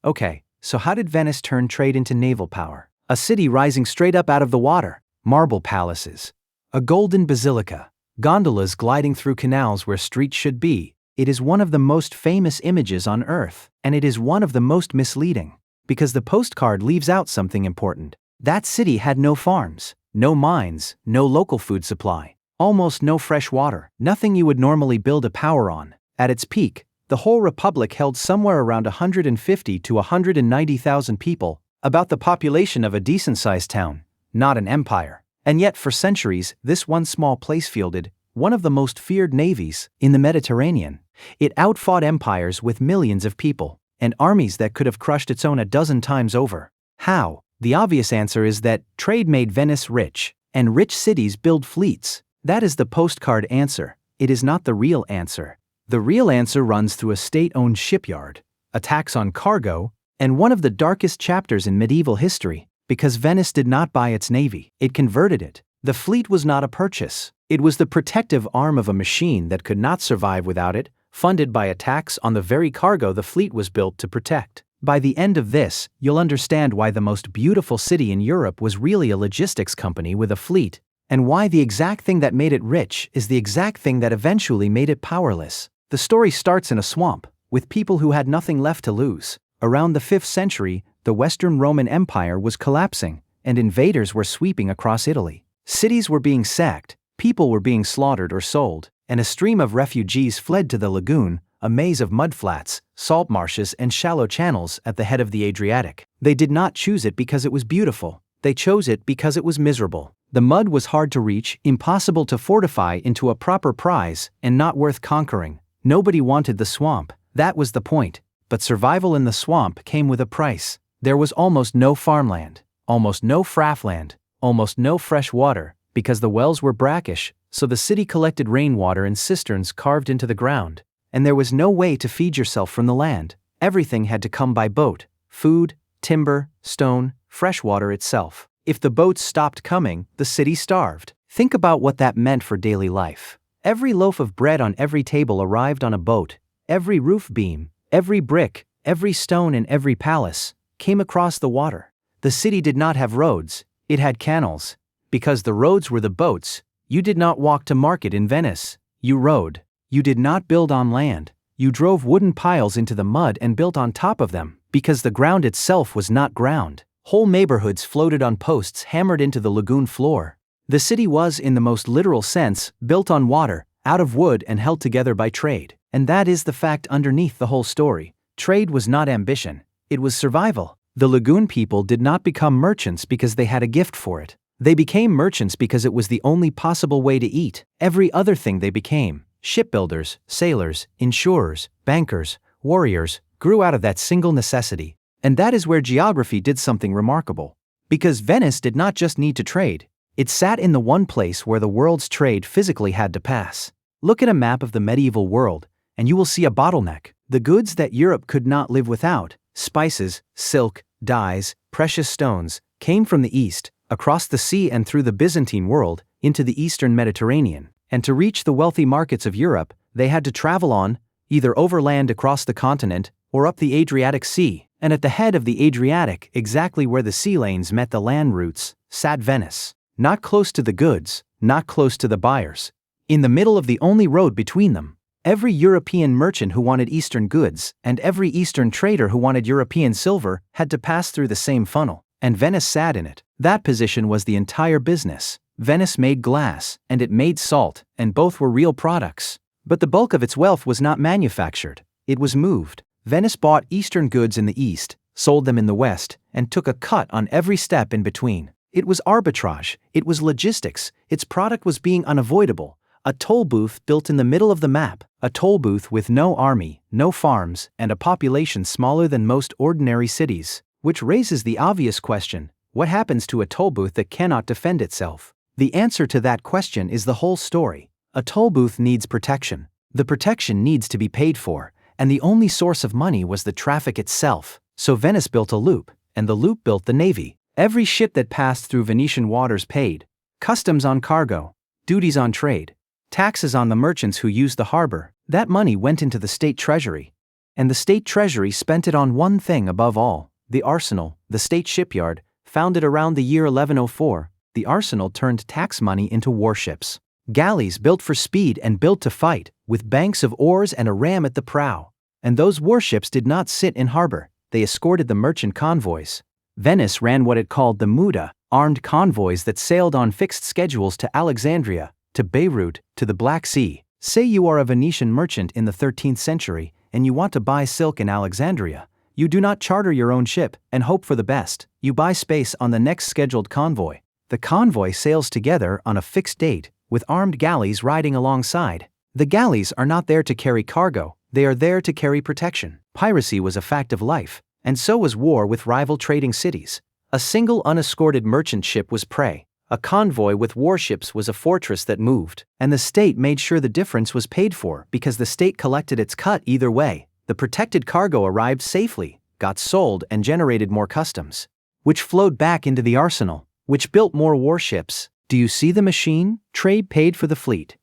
Okay, so how did Venice turn trade into naval power? A city rising straight up out of the water, marble palaces, a golden basilica, gondolas gliding through canals where streets should be. It is one of the most famous images on Earth, and it is one of the most misleading, because the postcard leaves out something important. That city had no farms, no mines, no local food supply, almost no fresh water, nothing you would normally build a power on. At its peak, the whole republic held somewhere around 150 to 190,000 people, about the population of a decent-sized town, not an empire. And yet for centuries, this one small place fielded one of the most feared navies in the Mediterranean. It outfought empires with millions of people, and armies that could have crushed its own a dozen times over. How? The obvious answer is that trade made Venice rich, and rich cities build fleets. That is the postcard answer. It is not the real answer. The real answer runs through a state-owned shipyard, a tax on cargo, and one of the darkest chapters in medieval history, because Venice did not buy its navy, it converted it. The fleet was not a purchase. It was the protective arm of a machine that could not survive without it, funded by a tax on the very cargo the fleet was built to protect. By the end of this, you'll understand why the most beautiful city in Europe was really a logistics company with a fleet, and why the exact thing that made it rich is the exact thing that eventually made it powerless. The story starts in a swamp, with people who had nothing left to lose. Around the 5th century, the Western Roman Empire was collapsing, and invaders were sweeping across Italy. Cities were being sacked, people were being slaughtered or sold, and a stream of refugees fled to the lagoon, a maze of mudflats, salt marshes and shallow channels at the head of the Adriatic. They did not choose it because it was beautiful. They chose it because it was miserable. The mud was hard to reach, impossible to fortify into a proper prize, and not worth conquering. Nobody wanted the swamp. That was the point. But survival in the swamp came with a price. There was almost no farmland, almost no fraffland, almost no fresh water, because the wells were brackish, so the city collected rainwater in cisterns carved into the ground. And there was no way to feed yourself from the land. Everything had to come by boat: food, timber, stone, fresh water itself. If the boats stopped coming, the city starved. Think about what that meant for daily life. Every loaf of bread on every table arrived on a boat. Every roof beam, every brick, every stone and every palace came across the water. The city did not have roads, it had canals. Because the roads were the boats, you did not walk to market in Venice, you rode. You did not build on land, you drove wooden piles into the mud and built on top of them, because the ground itself was not ground. Whole neighborhoods floated on posts hammered into the lagoon floor. The city was, in the most literal sense, built on water, out of wood and held together by trade. And that is the fact underneath the whole story. Trade was not ambition, it was survival. The lagoon people did not become merchants because they had a gift for it. They became merchants because it was the only possible way to eat. Every other thing they became, shipbuilders, sailors, insurers, bankers, warriors, grew out of that single necessity. And that is where geography did something remarkable. Because Venice did not just need to trade, it sat in the one place where the world's trade physically had to pass. Look at a map of the medieval world, and you will see a bottleneck. The goods that Europe could not live without, spices, silk, dyes, precious stones, came from the east, across the sea and through the Byzantine world, into the eastern Mediterranean. And to reach the wealthy markets of Europe, they had to travel on, either overland across the continent, or up the Adriatic Sea. And at the head of the Adriatic, exactly where the sea lanes met the land routes, sat Venice. Not close to the goods, not close to the buyers. In the middle of the only road between them. Every European merchant who wanted Eastern goods, and every Eastern trader who wanted European silver, had to pass through the same funnel, and Venice sat in it. That position was the entire business. Venice made glass, and it made salt, and both were real products. But the bulk of its wealth was not manufactured, it was moved. Venice bought Eastern goods in the east, sold them in the west, and took a cut on every step in between. It was arbitrage, it was logistics, its product was being unavoidable. A toll booth built in the middle of the map, a toll booth with no army, no farms, and a population smaller than most ordinary cities. Which raises the obvious question, what happens to a toll booth that cannot defend itself? The answer to that question is the whole story. A toll booth needs protection. The protection needs to be paid for, and the only source of money was the traffic itself. So Venice built a loop, and the loop built the navy. Every ship that passed through Venetian waters paid customs on cargo, duties on trade, taxes on the merchants who used the harbor. That money went into the state treasury. And the state treasury spent it on one thing above all: the arsenal, the state shipyard. Founded around the year 1104, the arsenal turned tax money into warships. Galleys built for speed and built to fight, with banks of oars and a ram at the prow. And those warships did not sit in harbor, they escorted the merchant convoys. Venice ran what it called the muda, armed convoys that sailed on fixed schedules to Alexandria, to Beirut, to the Black Sea. Say you are a Venetian merchant in the 13th century, and you want to buy silk in Alexandria. You do not charter your own ship and hope for the best, you buy space on the next scheduled convoy. The convoy sails together on a fixed date, with armed galleys riding alongside. The galleys are not there to carry cargo, they are there to carry protection. Piracy was a fact of life, and so was war with rival trading cities. A single unescorted merchant ship was prey. A convoy with warships was a fortress that moved, and the state made sure the difference was paid for because the state collected its cut either way. The protected cargo arrived safely, got sold, and generated more customs, which flowed back into the arsenal, which built more warships. Do you see the machine? Trade paid for the fleet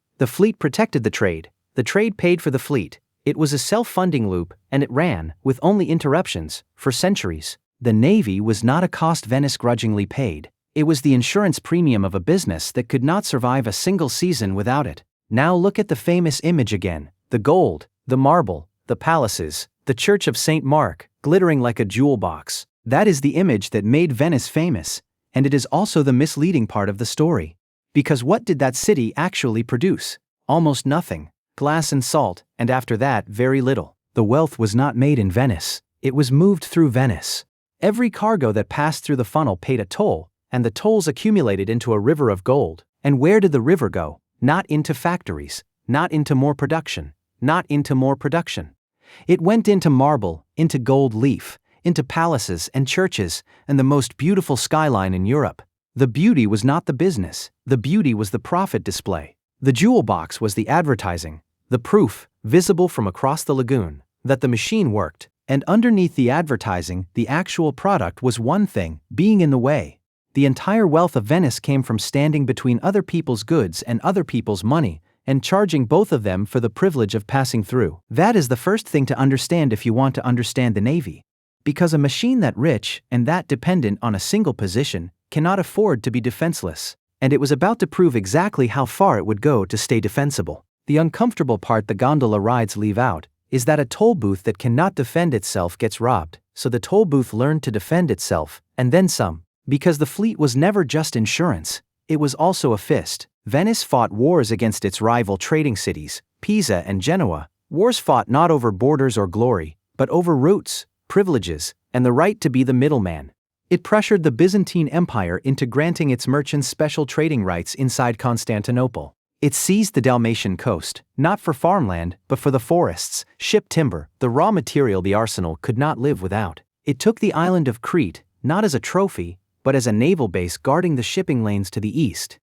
protected the trade paid for the fleet. It was a self-funding loop, and it ran, with only interruptions, for centuries. The Navy was not a cost Venice grudgingly paid. It was the insurance premium of a business that could not survive a single season without it. Now look at the famous image again: the gold, the marble, the palaces, the Church of St. Mark, glittering like a jewel box. That is the image that made Venice famous, and it is also the misleading part of the story. Because what did that city actually produce? Almost nothing. Glass and salt, and after that, very little. The wealth was not made in Venice, it was moved through Venice. Every cargo that passed through the funnel paid a toll, and the tolls accumulated into a river of gold. And where did the river go? Not into factories, not into more production, not into more production. It went into marble, into gold leaf, into palaces and churches, and the most beautiful skyline in Europe. The beauty was not the business, the beauty was the profit display. The jewel box was the advertising, the proof, visible from across the lagoon, that the machine worked, and underneath the advertising, the actual product was one thing: being in the way. The entire wealth of Venice came from standing between other people's goods and other people's money, and charging both of them for the privilege of passing through. That is the first thing to understand if you want to understand the Navy. Because a machine that rich and that dependent on a single position cannot afford to be defenseless, and it was about to prove exactly how far it would go to stay defensible. The uncomfortable part the gondola rides leave out is that a toll booth that cannot defend itself gets robbed, so the toll booth learned to defend itself, and then some. Because the fleet was never just insurance, it was also a fist. Venice fought wars against its rival trading cities, Pisa and Genoa. Wars fought not over borders or glory, but over routes, privileges, and the right to be the middleman. It pressured the Byzantine Empire into granting its merchants special trading rights inside Constantinople. It seized the Dalmatian coast, not for farmland, but for the forests, ship timber, the raw material the arsenal could not live without. It took the island of Crete, not as a trophy, but as a naval base guarding the shipping lanes to the east.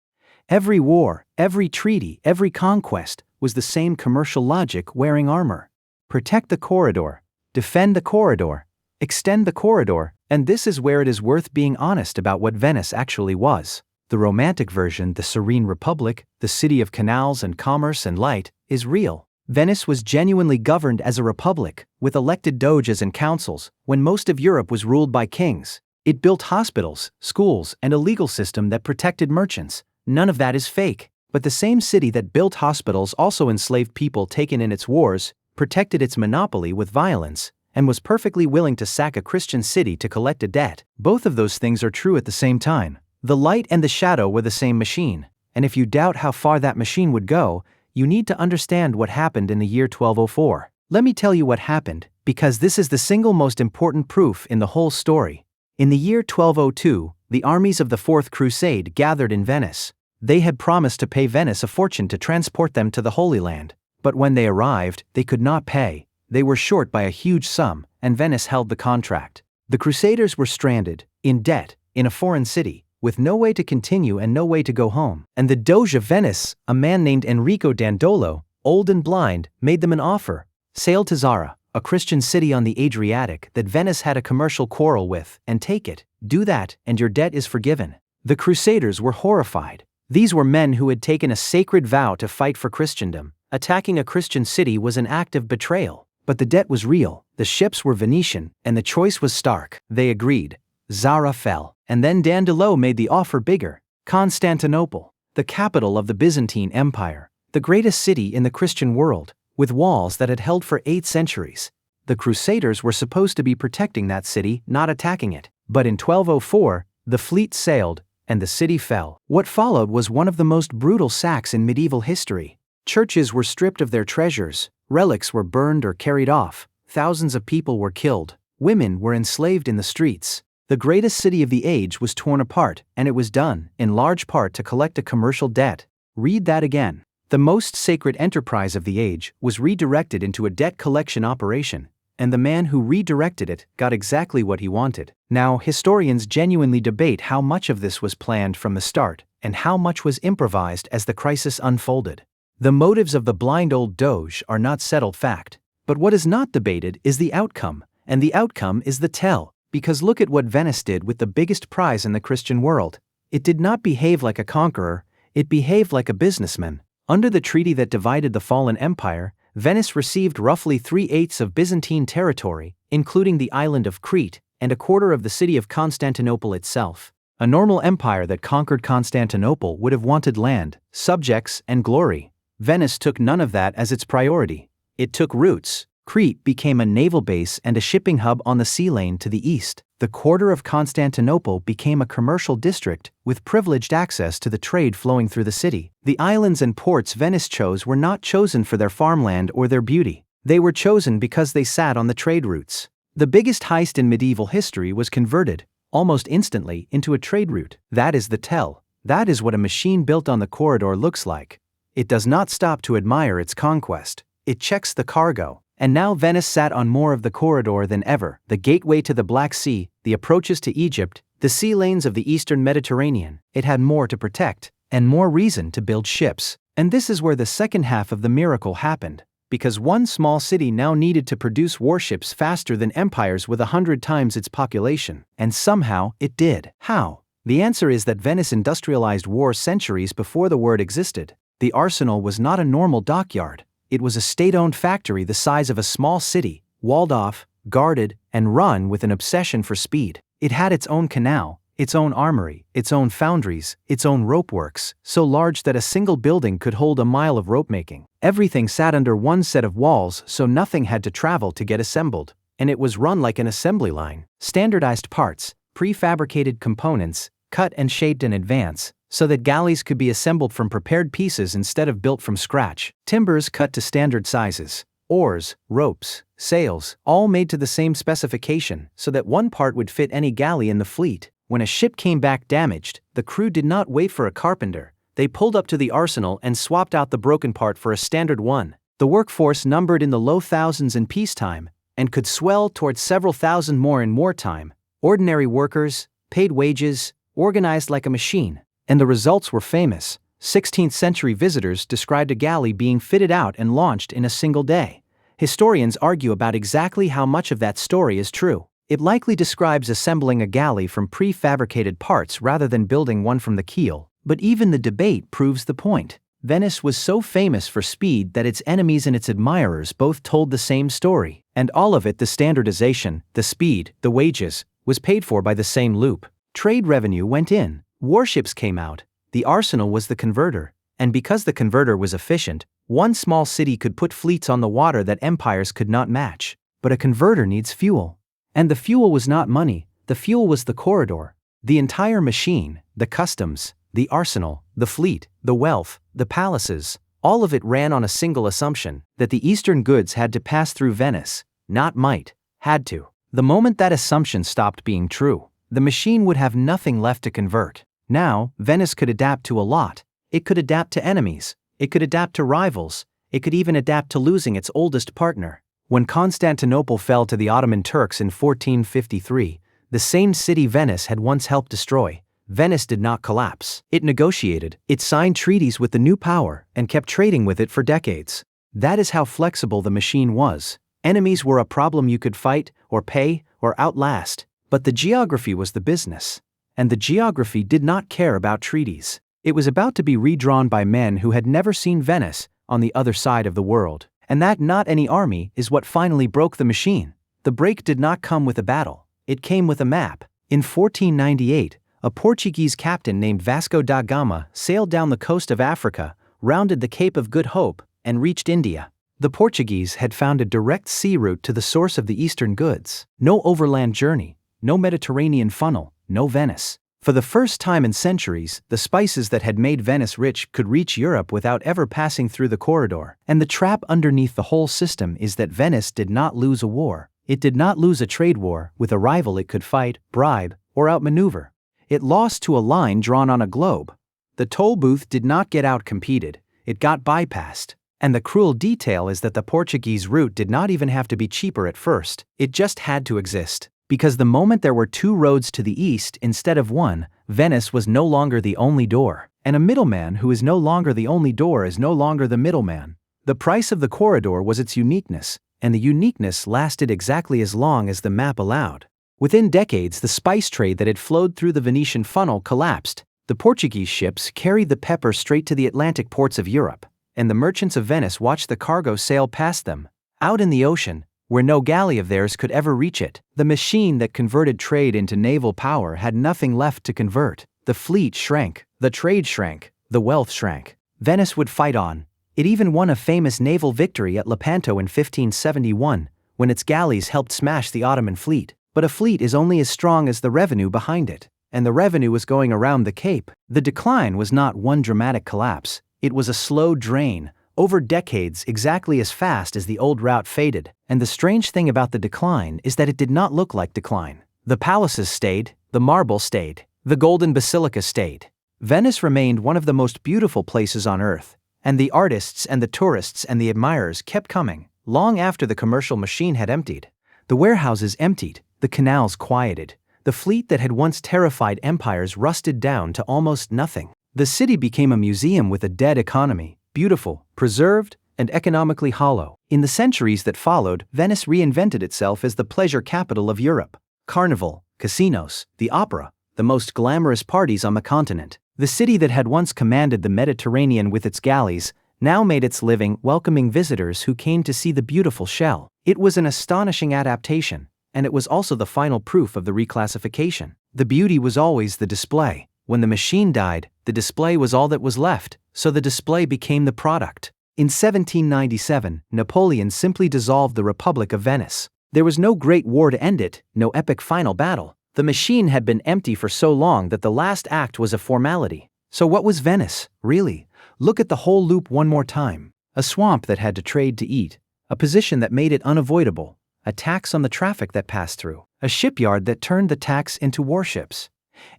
Every war, every treaty, every conquest was the same commercial logic wearing armor. Protect the corridor, defend the corridor, extend the corridor, and this is where it is worth being honest about what Venice actually was. The romantic version, the serene republic, the city of canals and commerce and light, is real. Venice was genuinely governed as a republic, with elected doges and councils, when most of Europe was ruled by kings. It built hospitals, schools, and a legal system that protected merchants. None of that is fake. But the same city that built hospitals also enslaved people taken in its wars, protected its monopoly with violence, and was perfectly willing to sack a Christian city to collect a debt. Both of those things are true at the same time. The light and the shadow were the same machine, and if you doubt how far that machine would go, you need to understand what happened in the year 1204. Let me tell you what happened, because this is the single most important proof in the whole story. In the year 1202, the armies of the Fourth Crusade gathered in Venice. They had promised to pay Venice a fortune to transport them to the Holy Land, but when they arrived, they could not pay. They were short by a huge sum, and Venice held the contract. The Crusaders were stranded, in debt, in a foreign city, with no way to continue and no way to go home. And the Doge of Venice, a man named Enrico Dandolo, old and blind, made them an offer. Sail to Zara, a Christian city on the Adriatic that Venice had a commercial quarrel with, and take it. Do that, and your debt is forgiven. The Crusaders were horrified. These were men who had taken a sacred vow to fight for Christendom. Attacking a Christian city was an act of betrayal. But the debt was real, the ships were Venetian, and the choice was stark. They agreed. Zara fell, and then Dandolo made the offer bigger. Constantinople, the capital of the Byzantine Empire, the greatest city in the Christian world, with walls that had held for 8 centuries. The Crusaders were supposed to be protecting that city, not attacking it. But in 1204, the fleet sailed, and the city fell. What followed was one of the most brutal sacks in medieval history. Churches were stripped of their treasures, relics were burned or carried off, thousands of people were killed, women were enslaved in the streets. The greatest city of the age was torn apart, and it was done, in large part, to collect a commercial debt. Read that again. The most sacred enterprise of the age was redirected into a debt collection operation, and the man who redirected it got exactly what he wanted. Now, historians genuinely debate how much of this was planned from the start, and how much was improvised as the crisis unfolded. The motives of the blind old doge are not settled fact, but what is not debated is the outcome, and the outcome is the tell, because look at what Venice did with the biggest prize in the Christian world. It did not behave like a conqueror, it behaved like a businessman. Under the treaty that divided the fallen empire, Venice received roughly 3/8 of Byzantine territory, including the island of Crete, and a quarter of the city of Constantinople itself. A normal empire that conquered Constantinople would have wanted land, subjects, and glory. Venice took none of that as its priority. It took roots. Crete became a naval base and a shipping hub on the sea lane to the east. The quarter of Constantinople became a commercial district with privileged access to the trade flowing through the city. The islands and ports Venice chose were not chosen for their farmland or their beauty. They were chosen because they sat on the trade routes. The biggest heist in medieval history was converted, almost instantly, into a trade route. That is the tell. That is what a machine built on the corridor looks like. It does not stop to admire its conquest. It checks the cargo. And now Venice sat on more of the corridor than ever, the gateway to the Black Sea, the approaches to Egypt, the sea lanes of the eastern Mediterranean. It had more to protect, and more reason to build ships. And this is where the second half of the miracle happened, because one small city now needed to produce warships faster than empires with 100 times its population. And somehow, it did. How? The answer is that Venice industrialized war centuries before the word existed. The arsenal was not a normal dockyard. It was a state-owned factory the size of a small city, walled off, guarded, and run with an obsession for speed. It had its own canal, its own armory, its own foundries, its own ropeworks, so large that a single building could hold a mile of rope-making. Everything sat under one set of walls, so nothing had to travel to get assembled, and it was run like an assembly line. Standardized parts, prefabricated components, cut and shaped in advance, so that galleys could be assembled from prepared pieces instead of built from scratch. Timbers cut to standard sizes, oars, ropes, sails, all made to the same specification so that one part would fit any galley in the fleet. When a ship came back damaged, the crew did not wait for a carpenter. They pulled up to the arsenal and swapped out the broken part for a standard one. The workforce numbered in the low thousands in peacetime, and could swell towards several thousand more in wartime. Ordinary workers, paid wages, organized like a machine. And the results were famous. 16th century visitors described a galley being fitted out and launched in a single day. Historians argue about exactly how much of that story is true. It likely describes assembling a galley from prefabricated parts rather than building one from the keel, but even the debate proves the point. Venice was so famous for speed that its enemies and its admirers both told the same story, and all of it, the standardization, the speed, the wages, was paid for by the same loop. Trade revenue went in. Warships came out, the arsenal was the converter, and because the converter was efficient, one small city could put fleets on the water that empires could not match. But a converter needs fuel. And the fuel was not money, the fuel was the corridor. The entire machine, the customs, the arsenal, the fleet, the wealth, the palaces, all of it ran on a single assumption, that the eastern goods had to pass through Venice, not might, had to. The moment that assumption stopped being true, the machine would have nothing left to convert. Now, Venice could adapt to a lot. It could adapt to enemies. It could adapt to rivals. It could even adapt to losing its oldest partner. When Constantinople fell to the Ottoman Turks in 1453, the same city Venice had once helped destroy, Venice did not collapse. It negotiated, it signed treaties with the new power, and kept trading with it for decades. That is how flexible the machine was. Enemies were a problem you could fight, or pay, or outlast. But the geography was the business. And the geography did not care about treaties. It was about to be redrawn by men who had never seen Venice on the other side of the world. And that not any army is what finally broke the machine. The break did not come with a battle, it came with a map. In 1498, a Portuguese captain named Vasco da Gama sailed down the coast of Africa, rounded the Cape of Good Hope, and reached India. The Portuguese had found a direct sea route to the source of the eastern goods. No overland journey, no Mediterranean funnel, no Venice. For the first time in centuries, the spices that had made Venice rich could reach Europe without ever passing through the corridor. And the trap underneath the whole system is that Venice did not lose a war. It did not lose a trade war with a rival it could fight, bribe, or outmaneuver. It lost to a line drawn on a globe. The toll booth did not get outcompeted, it got bypassed. And the cruel detail is that the Portuguese route did not even have to be cheaper at first, it just had to exist. Because the moment there were two roads to the east instead of one, Venice was no longer the only door. And a middleman who is no longer the only door is no longer the middleman. The price of the corridor was its uniqueness, and the uniqueness lasted exactly as long as the map allowed. Within decades, the spice trade that had flowed through the Venetian funnel collapsed. The Portuguese ships carried the pepper straight to the Atlantic ports of Europe, and the merchants of Venice watched the cargo sail past them. Out in the ocean, where no galley of theirs could ever reach it, the machine that converted trade into naval power had nothing left to convert. The fleet shrank, the trade shrank, the wealth shrank. Venice would fight on. It even won a famous naval victory at Lepanto in 1571, when its galleys helped smash the Ottoman fleet. But a fleet is only as strong as the revenue behind it, and the revenue was going around the Cape. The decline was not one dramatic collapse, it was a slow drain, over decades exactly as fast as the old route faded. And the strange thing about the decline is that it did not look like decline. The palaces stayed, the marble stayed, the golden basilica stayed. Venice remained one of the most beautiful places on earth, and the artists and the tourists and the admirers kept coming, long after the commercial machine had emptied. The warehouses emptied, the canals quieted, the fleet that had once terrified empires rusted down to almost nothing. The city became a museum with a dead economy, beautiful, preserved, and economically hollow. In the centuries that followed, Venice reinvented itself as the pleasure capital of Europe. Carnival, casinos, the opera, the most glamorous parties on the continent. The city that had once commanded the Mediterranean with its galleys now made its living welcoming visitors who came to see the beautiful shell. It was an astonishing adaptation, and it was also the final proof of the reclassification. The beauty was always the display. When the machine died, the display was all that was left, so the display became the product. In 1797, Napoleon simply dissolved the Republic of Venice. There was no great war to end it, no epic final battle. The machine had been empty for so long that the last act was a formality. So what was Venice, really? Look at the whole loop one more time. A swamp that had to trade to eat, a position that made it unavoidable, a tax on the traffic that passed through, a shipyard that turned the tax into warships,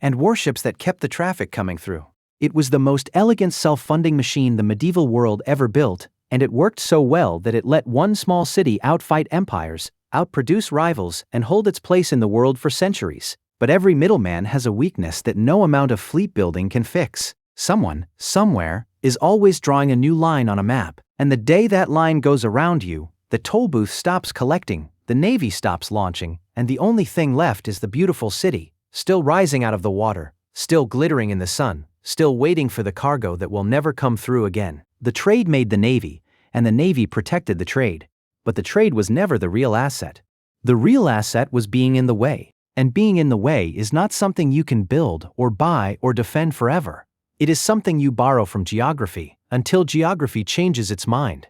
and warships that kept the traffic coming through. It was the most elegant self-funding machine the medieval world ever built, and it worked so well that it let one small city outfight empires, outproduce rivals, and hold its place in the world for centuries. But every middleman has a weakness that no amount of fleet building can fix. Someone, somewhere, is always drawing a new line on a map, and the day that line goes around you, the toll booth stops collecting, the navy stops launching, and the only thing left is the beautiful city, still rising out of the water, still glittering in the sun, still waiting for the cargo that will never come through again. The trade made the navy, and the navy protected the trade. But the trade was never the real asset. The real asset was being in the way, and being in the way is not something you can build or buy or defend forever. It is something you borrow from geography, until geography changes its mind.